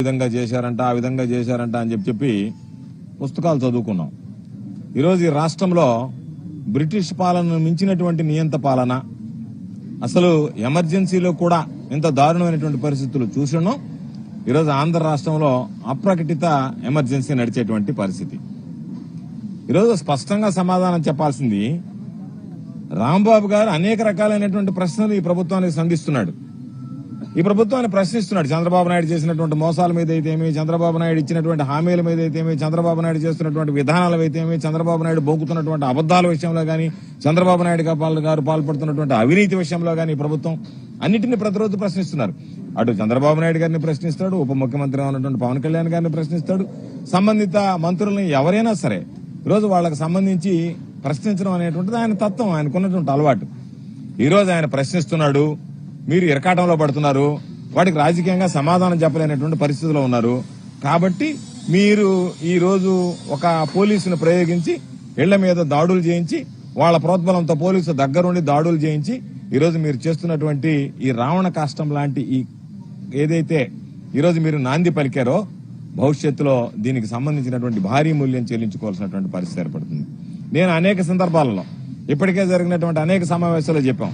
విధంగా చేశారంట, ఆ విధంగా చేశారంట అని చెప్పి పుస్తకాలు చదువుకున్నాం. ఈరోజు ఈ రాష్ట్రంలో బ్రిటిష్ పాలనను మించినటువంటి నియంత పాలన, అసలు ఎమర్జెన్సీలో కూడా ఇంత దారుణమైనటువంటి పరిస్థితులు చూస్తున్నాం. ఈరోజు ఆంధ్ర రాష్ట్రంలో అప్రకటిత ఎమర్జెన్సీ నడిచేటువంటి పరిస్థితి. ఈరోజు స్పష్టంగా సమాధానం చెప్పాల్సింది రాంబాబు గారు అనేక రకాలైనటువంటి ప్రశ్నలు ఈ ప్రభుత్వానికి సంధిస్తున్నాడు. ఈ ప్రభుత్వాన్ని ప్రశ్నిస్తున్నాడు. చంద్రబాబు నాయుడు చేసినటువంటి మోసాల మీద అయితేమి, చంద్రబాబు నాయుడు ఇచ్చినటువంటి హామీల మీద అయితేమి, చంద్రబాబు నాయుడు చేస్తున్నటువంటి విధానాల అయితేమి, చంద్రబాబు నాయుడు బోగుతున్నటువంటి అబద్దాల విషయంలో గానీ, చంద్రబాబు నాయుడు గారు పాల్పడుతున్నటువంటి అవినీతి విషయంలో గానీ ప్రభుత్వం అన్నింటినీ ప్రతిరోజు ప్రశ్నిస్తున్నారు. అటు చంద్రబాబు నాయుడు గారిని ప్రశ్నిస్తాడు, ఉప ముఖ్యమంత్రిగా ఉన్నటువంటి పవన్ కళ్యాణ్ గారిని ప్రశ్నిస్తాడు, సంబంధిత మంత్రులను ఎవరైనా సరే ఈరోజు వాళ్ళకి సంబంధించి ప్రశ్నించడం అనేటువంటిది ఆయన తత్వం, ఆయనకున్నటువంటి అలవాటు. ఈ రోజు ఆయన ప్రశ్నిస్తున్నాడు, మీరు ఇరకాటంలో పడుతున్నారు, వాటికి రాజకీయంగా సమాధానం చెప్పలేనటువంటి పరిస్థితిలో ఉన్నారు. కాబట్టి మీరు ఈ రోజు ఒక పోలీసును ప్రయోగించి ఇళ్ల మీద దాడులు చేయించి, వాళ్ళ ప్రోద్బలంతో పోలీసు దగ్గరుండి దాడులు చేయించి ఈరోజు మీరు చేస్తున్నటువంటి ఈ రావణ కాష్టం లాంటి ఈ ఏదైతే ఈరోజు మీరు నాంది పలికారో, భవిష్యత్తులో దీనికి సంబంధించినటువంటి భారీ మూల్యం చెల్లించుకోవాల్సినటువంటి పరిస్థితి ఏర్పడుతుంది. నేను అనేక సందర్భాలలో ఇప్పటికే జరిగినటువంటి అనేక సమావేశాల్లో చెప్పాం,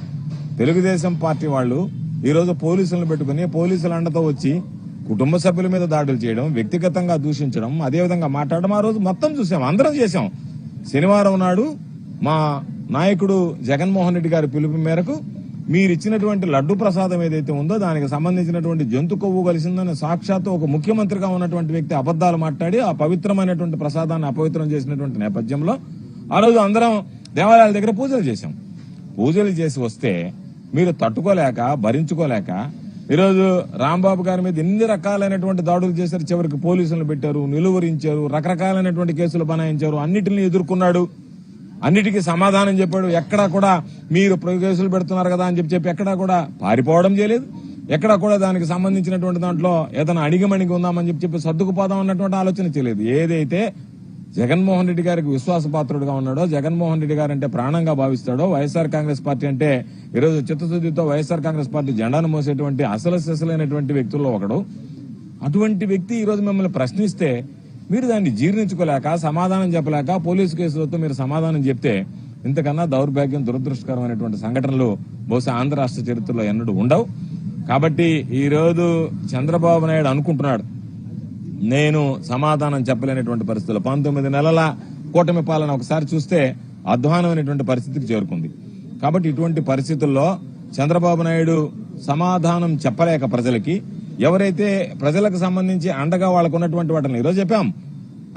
తెలుగుదేశం పార్టీ వాళ్ళు ఈరోజు పోలీసులను పెట్టుకుని పోలీసుల అండతో వచ్చి కుటుంబ సభ్యుల మీద దాడులు చేయడం, వ్యక్తిగతంగా దూషించడం, అదేవిధంగా మాట్లాడడం ఆ రోజు మొత్తం చూసాం, అందరం చేశాం. శనివారం నాడు మా నాయకుడు జగన్మోహన్ రెడ్డి గారి పిలుపు మేరకు మీరిచ్చినటువంటి లడ్డు ప్రసాదం ఏదైతే ఉందో దానికి సంబంధించినటువంటి జంతు కొవ్వు కలిసిందని సాక్షాత్తు ఒక ముఖ్యమంత్రిగా ఉన్నటువంటి వ్యక్తి అబద్దాలు మాట్లాడి ఆ పవిత్రమైనటువంటి ప్రసాదాన్ని అపవిత్రం చేసినటువంటి నేపథ్యంలో ఆ రోజు అందరం దేవాలయాల దగ్గర పూజలు చేశాం. పూజలు చేసి వస్తే మీరు తట్టుకోలేక, భరించుకోలేక ఈరోజు రాంబాబు గారి మీద ఎన్ని రకాలైనటువంటి దాడులు చేశారు. చివరికి పోలీసులను పెట్టారు, నిలువరించారు, రకరకాలైనటువంటి కేసులు బనాయించారు, అన్నిటిని ఎదుర్కొన్నాడు, అన్నిటికీ సమాధానం చెప్పాడు. ఎక్కడా కూడా మీరు కేసులు పెడుతున్నారు కదా అని చెప్పి ఎక్కడా కూడా పారిపోవడం చేయలేదు. ఎక్కడా కూడా దానికి సంబంధించినటువంటి దాంట్లో ఏదైనా అణిగిమణిగి ఉందామని చెప్పి సర్దుకుపోదాం అన్నటువంటి ఆలోచన చేయలేదు. ఏదైతే జగన్మోహన్ రెడ్డి గారికి విశ్వాసపాత్రుడుగా ఉన్నాడో, జగన్మోహన్ రెడ్డి గారు అంటే ప్రాణంగా భావిస్తాడో, వైఎస్ఆర్ కాంగ్రెస్ పార్టీ అంటే ఈరోజు చిత్తశుద్ధితో వైఎస్ఆర్ కాంగ్రెస్ పార్టీ జెండాను మోసేటువంటి అసలైనటువంటి వ్యక్తుల్లో ఒకడు, అటువంటి వ్యక్తి ఈరోజు మిమ్మల్ని ప్రశ్నిస్తే మీరు దాన్ని జీర్ణించుకోలేక, సమాధానం చెప్పలేక, పోలీసు కేసులతో మీరు సమాధానం చెప్తే ఇంతకన్నా దౌర్భాగ్యం, దురదృష్టకరమైనటువంటి సంఘటనలు బహుశా ఆంధ్ర రాష్ట్ర చరిత్రలో ఎన్నడూ ఉండవు. కాబట్టి ఈ రోజు చంద్రబాబు నాయుడు అనుకుంటున్నాడు నేను సమాధానం చెప్పలేనటువంటి పరిస్థితుల్లో. 19 నెలల కూటమి పాలన ఒకసారి చూస్తే అధ్వానమైనటువంటి పరిస్థితికి చేరుకుంది. కాబట్టి ఇటువంటి పరిస్థితుల్లో చంద్రబాబు నాయుడు సమాధానం చెప్పలేక ప్రజలకి, ఎవరైతే ప్రజలకు సంబంధించి అండగా వాళ్ళకు ఉన్నటువంటి వాటిని ఈరోజు చెప్పాం,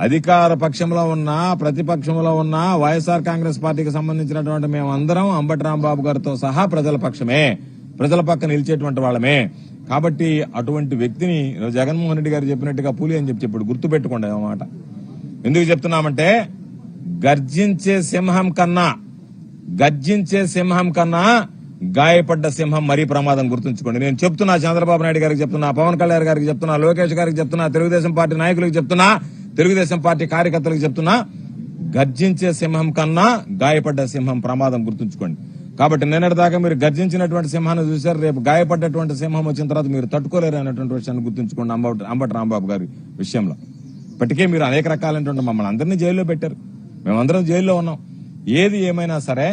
అధికార పక్షంలో ఉన్నా ప్రతిపక్షంలో ఉన్నా వైఎస్ఆర్ కాంగ్రెస్ పార్టీకి సంబంధించినటువంటి మేమందరం అంబటి రాంబాబు గారితో సహా ప్రజల పక్షమే, ప్రజల పక్క నిలిచేటువంటి వాళ్ళమే. కాబట్టి అటువంటి వ్యక్తిని జగన్మోహన్ రెడ్డి గారు చెప్పినట్టుగా పులి అని చెప్పి గుర్తుపెట్టుకోండి అన్నమాట. ఎందుకు చెప్తున్నామంటే గర్జించే సింహం కన్నా గాయపడ్డ సింహం మరీ ప్రమాదం, గుర్తుంచుకోండి. నేను చెప్తున్నా, చంద్రబాబు నాయుడు గారికి చెప్తున్నా, పవన్ కళ్యాణ్ గారికి చెప్తున్నా, లోకేష్ గారికి చెప్తున్నా, తెలుగుదేశం పార్టీ నాయకులకు చెప్తున్నా, తెలుగుదేశం పార్టీ కార్యకర్తలకు చెప్తున్నా, గర్జించే సింహం కన్నా గాయపడ్డ సింహం ప్రమాదం, గుర్తుంచుకోండి. కాబట్టి నిన్నటిదాకా మీరు గర్జించినటువంటి సింహాన్ని చూశారు, రేపు గాయపడ్డటువంటి సింహం వచ్చిన తర్వాత మీరు తట్టుకోలేరు అనేటువంటి విషయాన్ని గుర్తుంచుకోండి. అంబటి రాంబాబు గారి విషయంలో ఇప్పటికే మీరు అనేక రకాలైనటువంటి మమ్మల్ని అందరినీ జైల్లో పెట్టారు, మేమందరం జైల్లో ఉన్నాం. ఏది ఏమైనా సరే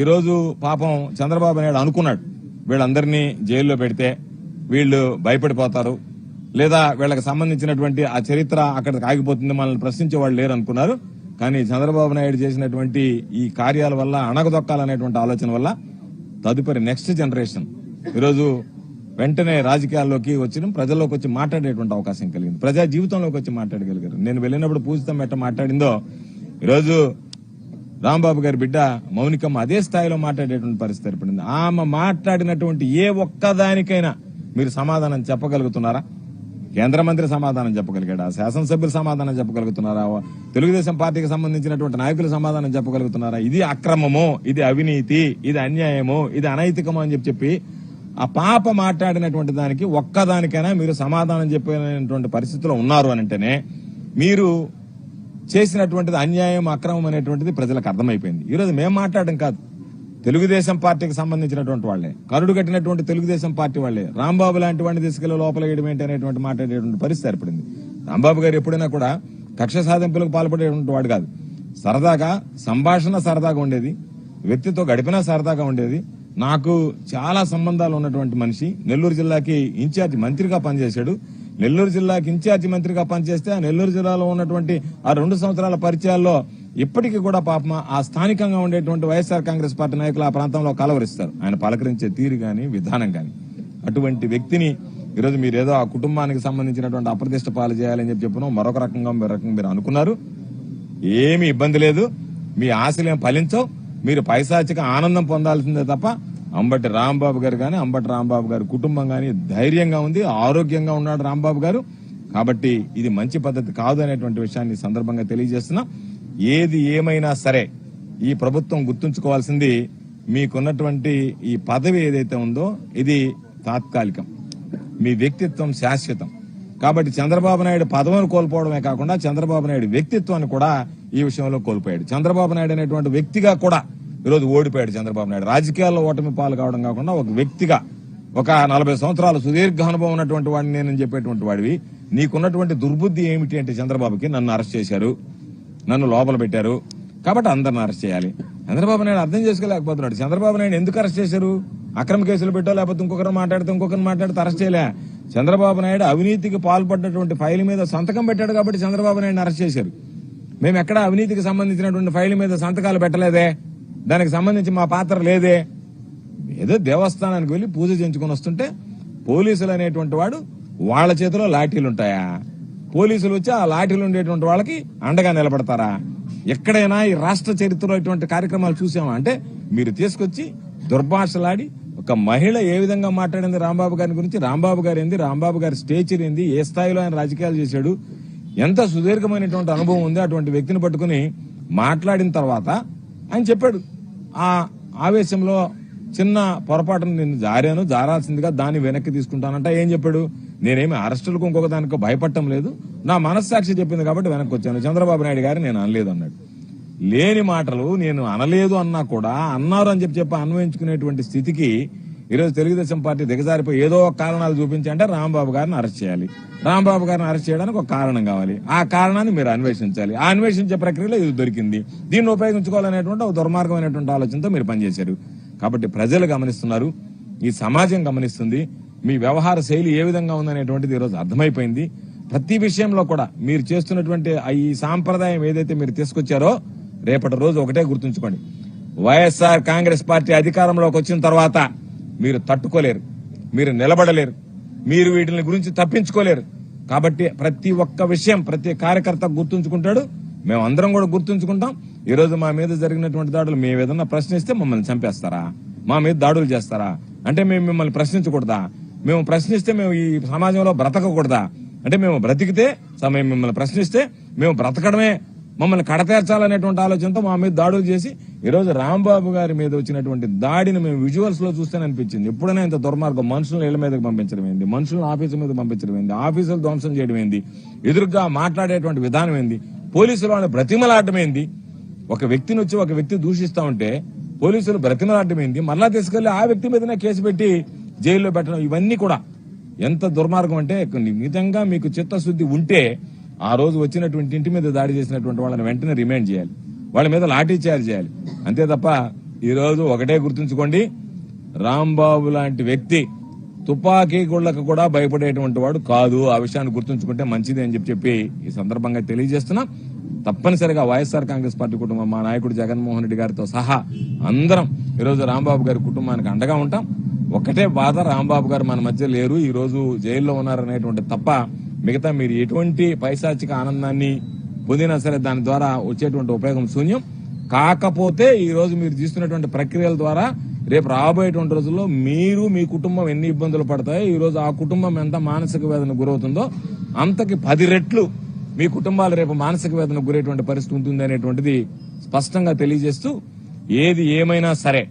ఈరోజు పాపం చంద్రబాబు నాయుడు అనుకున్నాడు వీళ్ళందరినీ జైల్లో పెడితే వీళ్ళు భయపడిపోతారు, లేదా వీళ్ళకి సంబంధించినటువంటి ఆ చరిత్ర అక్కడికి ఆగిపోతుంది, మనల్ని ప్రశ్నించే వాళ్ళు లేరు అనుకున్నారు. కానీ చంద్రబాబు నాయుడు చేసినటువంటి ఈ కార్యాల వల్ల, అణగదొక్కాలనేటువంటి ఆలోచన వల్ల తదుపరి నెక్స్ట్ జనరేషన్ ఈరోజు వెంటనే రాజకీయాల్లోకి వచ్చి ప్రజల్లోకి వచ్చి మాట్లాడేటువంటి అవకాశం కలిగింది, ప్రజా జీవితంలోకి వచ్చి మాట్లాడగలిగారు. నేను వెళ్ళినప్పుడు పూజితం ఎట్ట మాట్లాడిందో ఈరోజు రాంబాబు గారి బిడ్డ మౌనికమ్మ అదే స్థాయిలో మాట్లాడేటువంటి పరిస్థితి ఏర్పడింది. ఆమె మాట్లాడినటువంటి ఏ ఒక్కదానికైనా మీరు సమాధానం చెప్పగలుగుతున్నారా? కేంద్ర మంత్రి సమాధానం చెప్పగలిగాడా? శాసనసభ్యులు సమాధానం చెప్పగలుగుతున్నారా? తెలుగుదేశం పార్టీకి సంబంధించినటువంటి నాయకులు సమాధానం చెప్పగలుగుతున్నారా? ఇది అక్రమమో, ఇది అవినీతి, ఇది అన్యాయమో, ఇది అనైతికమో అని చెప్పి ఆ పాప మాట్లాడినటువంటి దానికి ఒక్కదానికైనా మీరు సమాధానం చెప్పేటువంటి పరిస్థితిలో ఉన్నారు అని అంటేనే మీరు చేసినటువంటిది అన్యాయం, అక్రమం అనేటువంటిది ప్రజలకు అర్థమైపోయింది. ఈరోజు మేము మాట్లాడడం కాదు, తెలుగుదేశం పార్టీకి సంబంధించినటువంటి వాళ్లే, కరుడు కట్టినటువంటి తెలుగుదేశం పార్టీ వాళ్లే రాంబాబు లాంటి వాడిని తీసుకెళ్లి లోపల వేయడం ఏంటి అనేటువంటి మాట్లాడేటువంటి పరిస్థితి ఏర్పడింది. రాంబాబు గారు ఎప్పుడైనా కూడా కక్ష సాధింపులకు పాల్పడేటువంటి వాడు కాదు. సరదాగా సంభాషణ సరదాగా ఉండేది, వ్యక్తితో గడిపినా సరదాగా ఉండేది. నాకు చాలా సంబంధాలు ఉన్నటువంటి మనిషి. నెల్లూరు జిల్లాకి ఇన్ఛార్జి మంత్రిగా పనిచేశాడు. నెల్లూరు జిల్లాకి ఇన్ఛార్జి మంత్రిగా పనిచేస్తే ఆ నెల్లూరు జిల్లాలో ఉన్నటువంటి ఆ 2 సంవత్సరాల పరిచయాల్లో ఇప్పటికీ కూడా పాపం ఆ స్థానికంగా ఉండేటువంటి వైఎస్ఆర్ కాంగ్రెస్ పార్టీ నాయకులు ఆ ప్రాంతంలో కలవరిస్తారు. ఆయన పలకరించే తీరు గాని విధానం గాని. అటువంటి వ్యక్తిని ఈరోజు మీరు ఏదో ఆ కుటుంబానికి సంబంధించినటువంటి అప్రతిష్ట పాలు చేయాలని చెప్పిన మరొక రకంగా మీరు అనుకున్నారు. ఏమీ ఇబ్బంది లేదు, మీ ఆశలేం ఫలించవు. మీరు పైశాచిక ఆనందం పొందాల్సిందే తప్ప అంబటి రాంబాబు గారు గాని అంబటి రాంబాబు గారి కుటుంబం గాని ధైర్యంగా ఉంది, ఆరోగ్యంగా ఉన్నాడు రాంబాబు గారు. కాబట్టి ఇది మంచి పద్ధతి కాదు అనేటువంటి విషయాన్ని సందర్భంగా తెలియజేస్తున్నా. ఏది ఏమైనా సరే ఈ ప్రభుత్వం గుర్తుంచుకోవాల్సింది, మీకున్నటువంటి ఈ పదవి ఏదైతే ఉందో ఇది తాత్కాలికం, మీ వ్యక్తిత్వం శాశ్వతం. కాబట్టి చంద్రబాబు నాయుడు పదవిని కోల్పోవడమే కాకుండా చంద్రబాబు నాయుడు వ్యక్తిత్వాన్ని కూడా ఈ విషయంలో కోల్పోయాడు. చంద్రబాబు నాయుడు అనేటువంటి వ్యక్తిగా కూడా ఈరోజు ఓడిపోయాడు. చంద్రబాబు నాయుడు రాజకీయాల్లో ఓటమి పాలు కావడం కాకుండా ఒక వ్యక్తిగా, ఒక 40 సంవత్సరాల సుదీర్ఘ అనుభవం ఉన్నటువంటి వాడిని నేను చెప్పేటువంటి వాడివి, నీకున్నటువంటి దుర్బుద్ధి ఏమిటి అంటే చంద్రబాబుకి నన్ను అరెస్ట్ చేశారు, నన్ను లోపల పెట్టారు, కాబట్టి అందరిని అరెస్ట్ చేయాలి. చంద్రబాబు నాయుడు అర్థం చేసుకోలేకపోతున్నాడు. చంద్రబాబు నాయుడు ఎందుకు అరెస్ట్ చేశారు? అక్రమ కేసులు పెట్టో లేకపోతే ఇంకొకరు మాట్లాడితే అరెస్ట్ చేయలే. చంద్రబాబు నాయుడు అవినీతికి పాల్పడినటువంటి ఫైల్ మీద సంతకం పెట్టాడు కాబట్టి చంద్రబాబు నాయుడు అరెస్ట్ చేశారు. మేము ఎక్కడ అవినీతికి సంబంధించినటువంటి ఫైల్ మీద సంతకాలు పెట్టలేదే, దానికి సంబంధించి మా పాత్ర లేదే. ఏదో దేవస్థానానికి వెళ్లి పూజ చేయించుకుని వస్తుంటే పోలీసులు అనేటువంటి వాడు వాళ్ళ చేతిలో లాఠీలుంటాయా? పోలీసులు వచ్చి ఆ లాఠీలు ఉండేటువంటి వాళ్ళకి అండగా నిలబడతారా? ఎక్కడైనా ఈ రాష్ట్ర చరిత్రలో ఇటువంటి కార్యక్రమాలు చూసామా? అంటే మీరు తీసుకొచ్చి దుర్భాషలాడి ఒక మహిళ ఏ విధంగా మాట్లాడింది రాంబాబు గారి గురించి, రాంబాబు గారు ఏంది, రాంబాబు గారి స్టేచర్ ఏంది, ఏ స్థాయిలో ఆయన రాజకీయాలు చేశాడు, ఎంత సుదీర్ఘమైనటువంటి అనుభవం ఉంది, అటువంటి వ్యక్తిని పట్టుకుని మాట్లాడిన తర్వాత ఆయన చెప్పాడు, ఆ ఆవేశంలో చిన్న పొరపాటును నేను జారాల్సిందిగా దాన్ని వెనక్కి తీసుకుంటానంట. ఏం చెప్పాడు? నేనేమి అరెస్టులకు ఇంకొక దానికి భయపడటం లేదు, నా మనస్సాక్షి చెప్పింది కాబట్టి వెనక్కి వచ్చాను. చంద్రబాబు నాయుడు గారు నేను అనలేదు అన్నాడు. లేని మాటలు నేను అనలేదు అన్నా కూడా అన్నారు అని చెప్పి అన్వయించుకునేటువంటి స్థితికి ఈరోజు తెలుగుదేశం పార్టీ దిగజారిపోయి ఏదో కారణాలు చూపించి అంటే రాంబాబు గారిని అరెస్ట్ చేయాలి, రాంబాబు గారిని అరెస్ట్ చేయడానికి ఒక కారణం కావాలి, ఆ కారణాన్ని మీరు అన్వేషించాలి. ఆ అన్వేషించే ప్రక్రియలో ఇది దొరికింది, దీన్ని ఉపయోగించుకోవాలనేటువంటి ఒక దుర్మార్గమైనటువంటి ఆలోచనతో మీరు పనిచేశారు. కాబట్టి ప్రజలు గమనిస్తున్నారు, ఈ సమాజం గమనిస్తుంది, మీ వ్యవహార శైలి ఏ విధంగా ఉందనేటువంటిది ఈరోజు అర్థమైపోయింది. ప్రతి విషయంలో కూడా మీరు చేస్తున్నటువంటి ఈ సాంప్రదాయం ఏదైతే మీరు తీసుకొచ్చారో రేపటి రోజు ఒకటే గుర్తుంచుకోండి, వైఎస్ఆర్ కాంగ్రెస్ పార్టీ అధికారంలోకి వచ్చిన తర్వాత మీరు తట్టుకోలేరు, మీరు నిలబడలేరు, మీరు వీటిని గురించి తప్పించుకోలేరు. కాబట్టి ప్రతి ఒక్క విషయం ప్రతి కార్యకర్త గుర్తుంచుకుంటాడు, మేము అందరం కూడా గుర్తుంచుకుంటాం. ఈ రోజు మా మీద జరిగినటువంటి దాడులు మేము ఏదన్నా ప్రశ్నిస్తే మమ్మల్ని చంపేస్తారా, మా మీద దాడులు చేస్తారా అంటే మేము మిమ్మల్ని ప్రశ్నించకూడదా, మేము ప్రశ్నిస్తే మేము ఈ సమాజంలో బ్రతకకూడదా అంటే మేము బ్రతికితే మిమ్మల్ని ప్రశ్నిస్తే మేము బ్రతకడమే మమ్మల్ని కడతేర్చాలనేటువంటి ఆలోచనతో మా మీద దాడులు చేసి ఈరోజు రాంబాబు గారి మీద వచ్చినటువంటి దాడిని మేము విజువల్స్ లో చూస్తేనే అనిపించింది. ఎప్పుడైనా ఇంత దుర్మార్గం, మనుషులను ఇళ్ల మీదకి పంపించడం ఏంది, మనుషులను ఆఫీసుల మీద పంపించడం ఏంది, ఆఫీసులు ధ్వంసం చేయడం ఏంది, ఎదురుగా మాట్లాడేటువంటి విధానం ఏంది, పోలీసులు వాళ్ళని బ్రతిమలాడటం ఏంది, ఒక వ్యక్తిని వచ్చి ఒక వ్యక్తి దూషిస్తా ఉంటే పోలీసులు బ్రతిమలాడటం ఏంది, మరలా తీసుకెళ్లి ఆ వ్యక్తి మీదనే కేసు పెట్టి జైల్లో పెట్టడం, ఇవన్నీ కూడా ఎంత దుర్మార్గం అంటే నిజంగా మీకు చిత్తశుద్ధి ఉంటే ఆ రోజు వచ్చినటువంటి ఇంటి మీద దాడి చేసినటువంటి వాళ్ళని వెంటనే రిమాండ్ చేయాలి, వాళ్ళ మీద లాఠీ చార్జ్ చేయాలి. అంతే తప్ప ఈ రోజు ఒకటే గుర్తుంచుకోండి, రాంబాబు లాంటి వ్యక్తి తుపాకీ గుళ్లకు కూడా భయపడేటువంటి వాడు కాదు. ఆ విషయాన్ని గుర్తుంచుకుంటే మంచిది అని చెప్పి ఈ సందర్భంగా తెలియజేస్తున్నా. తప్పనిసరిగా వైఎస్ఆర్ కాంగ్రెస్ పార్టీ కుటుంబం, మా నాయకుడు జగన్మోహన్ రెడ్డి గారితో సహా అందరం ఈరోజు రాంబాబు గారి కుటుంబానికి అండగా ఉంటాం. ఒకటే బాధ, రాంబాబు గారు మన మధ్య లేరు, ఈ రోజు జైల్లో ఉన్నారనేటువంటి తప్ప మిగతా మీరు ఎటువంటి పైశాచిక ఆనందాన్ని పొందినా సరే దాని ద్వారా వచ్చేటువంటి ఉపయోగం శూన్యం. కాకపోతే ఈ రోజు మీరు తీసుకున్నటువంటి ప్రక్రియల ద్వారా రేపు రాబోయేటువంటి రోజుల్లో మీరు మీ కుటుంబం ఎన్ని ఇబ్బందులు పడతాయో, ఈ రోజు ఆ కుటుంబం ఎంత మానసిక వేదన గురవుతుందో అంతకి 10 రెట్లు మీ కుటుంబాలు రేపు మానసిక వేదన గురేటువంటి పరిస్థితి ఉంటుంది అనేటువంటిది స్పష్టంగా తెలియజేస్తూ, ఏది ఏమైనా సరే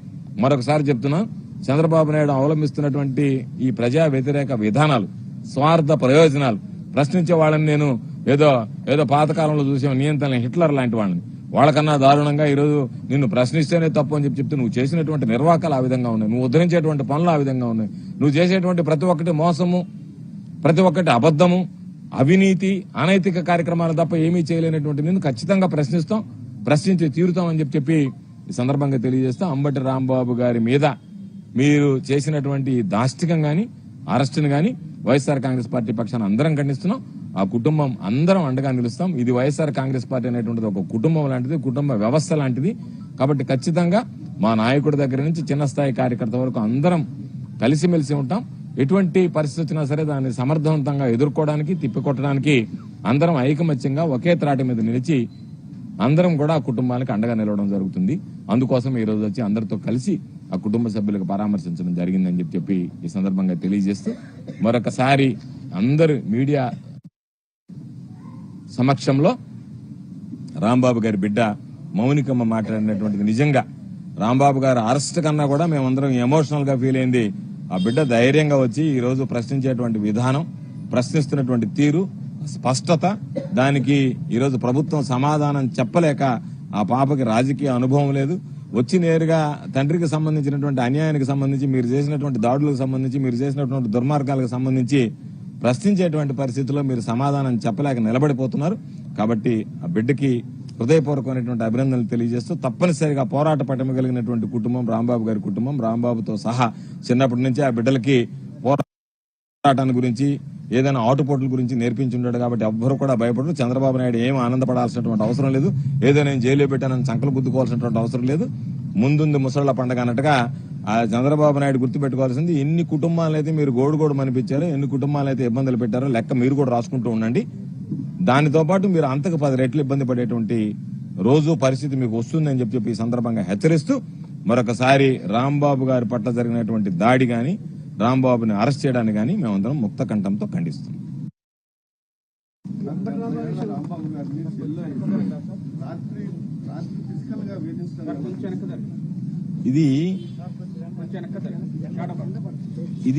మరొకసారి చెప్తున్నా, చంద్రబాబు నాయుడు అవలంబిస్తున్నటువంటి ఈ ప్రజా వ్యతిరేక విధానాలు, స్వార్థ ప్రయోజనాలు, ప్రశ్నించే వాళ్ళని నేను ఏదో పాతకాలంలో చూసే నియంత్రణ హిట్లర్ లాంటి వాళ్ళని, వాళ్ళకన్నా దారుణంగా ఈరోజు నిన్ను ప్రశ్నిస్తేనే తప్పు అని చెప్తే నువ్వు చేసినటువంటి నిర్వాకాలు ఆ విధంగా ఉన్నాయి, నువ్వు ఉద్ధరించేటువంటి పనులు ఆ విధంగా ఉన్నాయి, నువ్వు చేసేటువంటి ప్రతి ఒక్కటి మోసము, ప్రతి ఒక్కటి అబద్ధము, అవినీతి, అనైతిక కార్యక్రమాలు తప్ప ఏమీ చేయలేనటువంటి నిన్ను ఖచ్చితంగా ప్రశ్నిస్తాం, ప్రశ్నించి తీరుతామని చెప్పి ఈ సందర్భంగా తెలియజేస్తూ అంబటి రాంబాబు గారి మీద మీరు చేసినటువంటి దాష్టికం గాని అరెస్టును గాని వైఎస్ఆర్ కాంగ్రెస్ పార్టీ పక్షాన అందరం ఖండిస్తున్నాం. ఆ కుటుంబం అందరం అండగా నిలుస్తాం. ఇది వైఎస్ఆర్ కాంగ్రెస్ పార్టీ అనేటువంటిది ఒక కుటుంబం లాంటిది, కుటుంబ వ్యవస్థ లాంటిది. కాబట్టి ఖచ్చితంగా మా నాయకుడి దగ్గర నుంచి చిన్న స్థాయి కార్యకర్త వరకు అందరం కలిసిమెలిసి ఉంటాం. ఎటువంటి పరిస్థితి వచ్చినా సరే దాన్ని సమర్థవంతంగా ఎదుర్కోవడానికి, తిప్పికొట్టడానికి అందరం ఐకమత్యంగా ఒకే త్రాటి మీద నిలిచి అందరం కూడా ఆ కుటుంబానికి అండగా నిలవడం జరుగుతుంది. అందుకోసం ఈ రోజు వచ్చి అందరితో కలిసి ఆ కుటుంబ సభ్యులకు పరామర్శించడం జరిగిందని చెప్పి ఈ సందర్భంగా తెలియజేస్తూ మరొకసారి అందరు మీడియా సమక్షంలో రాంబాబు గారి బిడ్డ మౌనికమ్మ మాట్లాడినటువంటిది నిజంగా రాంబాబు గారు అరెస్ట్ కన్నా కూడా మేమందరం ఎమోషనల్ గా ఫీల్ అయింది. ఆ బిడ్డ ధైర్యంగా వచ్చి ఈ రోజు ప్రశ్నించేటువంటి విధానం, ప్రశ్నిస్తున్నటువంటి తీరు, స్పష్టత, దానికి ఈరోజు ప్రభుత్వం సమాధానం చెప్పలేక ఆ పాపకి రాజకీయ అనుభవం లేదు, వచ్చి నేరుగా తండ్రికి సంబంధించినటువంటి అన్యాయానికి సంబంధించి, మీరు చేసినటువంటి దాడులకు సంబంధించి, మీరు చేసినటువంటి దుర్మార్గాలకు సంబంధించి ప్రశ్నించేటువంటి పరిస్థితుల్లో మీరు సమాధానం చెప్పలేక నిలబడిపోతున్నారు. కాబట్టి ఆ బిడ్డకి హృదయపూర్వకమైనటువంటి అభినందనలు తెలియజేస్తూ తప్పనిసరిగా పోరాట పటిమ కలిగినటువంటి కుటుంబం రాంబాబు గారి కుటుంబం, రాంబాబుతో సహా చిన్నప్పటి నుంచి ఆ బిడ్డలకి పోరాటాన్ని గురించి, ఏదైనా ఆటుపోట్ల గురించి నేర్పించుంటాడు. కాబట్టి ఎవ్వరు కూడా భయపడరు. చంద్రబాబు నాయుడు ఏం ఆనందపడాల్సినటువంటి అవసరం లేదు, ఏదో నేను జైల్లో పెట్టానని సంకలు గుద్దుకోవాల్సినటువంటి అవసరం లేదు. ముందుంది ముసళ్ల పండగ అన్నట్టుగా ఆ చంద్రబాబు నాయుడు గుర్తుపెట్టుకోవాల్సింది, ఎన్ని కుటుంబాలైతే మీరు గోడు మనిపించారో, ఎన్ని కుటుంబాలైతే ఇబ్బందులు పెట్టారో లెక్క మీరు కూడా రాసుకుంటూ ఉండండి. దానితో పాటు మీరు అంతకు 10 రెట్లు ఇబ్బంది పడేటువంటి రోజు పరిస్థితి మీకు వస్తుందని చెప్పి ఈ సందర్భంగా హెచ్చరిస్తూ మరొకసారి రాంబాబు గారి పట్ల జరిగినటువంటి దాడి గాని, రాంబాబుని అరెస్ట్ చేయడాన్ని గాని మేమందరం ముక్త కంఠంతో ఖండిస్తున్నాం.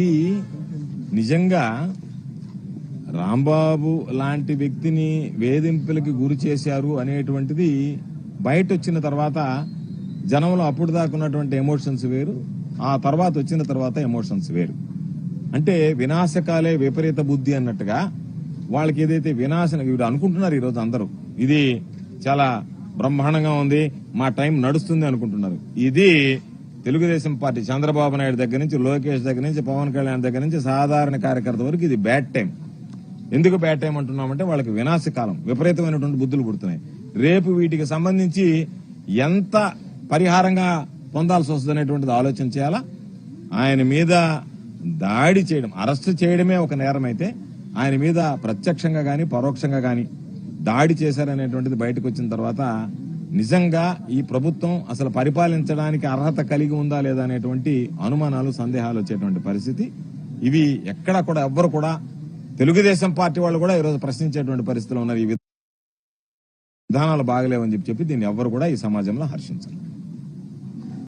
ఇది నిజంగా రాంబాబు లాంటి వ్యక్తిని వేధింపులకి గురి చేశారు అనేటువంటిది బయట వచ్చిన తర్వాత జనంలో అప్పుడు దాకా ఉన్నటువంటి ఎమోషన్స్ వేరు, ఆ తర్వాత వచ్చిన తర్వాత ఎమోషన్స్ వేరు. అంటే వినాశకాలే విపరీత బుద్ధి అన్నట్టుగా వాళ్ళకి ఏదైతే వినాశనం వీడు అనుకుంటున్నారు ఈ రోజు అందరూ, ఇది చాలా బ్రహ్మాండంగా ఉంది, మా టైం నడుస్తుంది అనుకుంటున్నారు. ఇది తెలుగుదేశం పార్టీ చంద్రబాబు నాయుడు దగ్గర నుంచి, లోకేష్ దగ్గర నుంచి, పవన్ కళ్యాణ్ దగ్గర నుంచి సాధారణ కార్యకర్త వరకు ఇది బ్యాడ్ టైం. ఎందుకు బ్యాడ్ టైం అంటున్నామంటే వాళ్ళకి వినాశకాలం, విపరీతమైనటువంటి బుద్ధులు పుడుతున్నాయి. రేపు వీటికి సంబంధించి ఎంత పరిహారంగా పొందాల్సి వస్తుంది అనేటువంటిది ఆలోచన చేయాలా. ఆయన మీద దాడి చేయడం, అరెస్ట్ చేయడమే ఒక నేరం అయితే ఆయన మీద ప్రత్యక్షంగా గాని పరోక్షంగా గాని దాడి చేశారనేటువంటిది బయటకు వచ్చిన తర్వాత నిజంగా ఈ ప్రభుత్వం అసలు పరిపాలించడానికి అర్హత కలిగి ఉందా లేదా అనేటువంటి అనుమానాలు, సందేహాలు వచ్చేటువంటి పరిస్థితి. ఇవి ఎక్కడా కూడా ఎవ్వరు కూడా, తెలుగుదేశం పార్టీ వాళ్ళు కూడా ఈరోజు ప్రశ్నించేటువంటి పరిస్థితిలో ఉన్నారు. ఈ విధానాలు బాగలేవని చెప్పి దీన్ని ఎవ్వరు కూడా ఈ సమాజంలో హర్షించారు.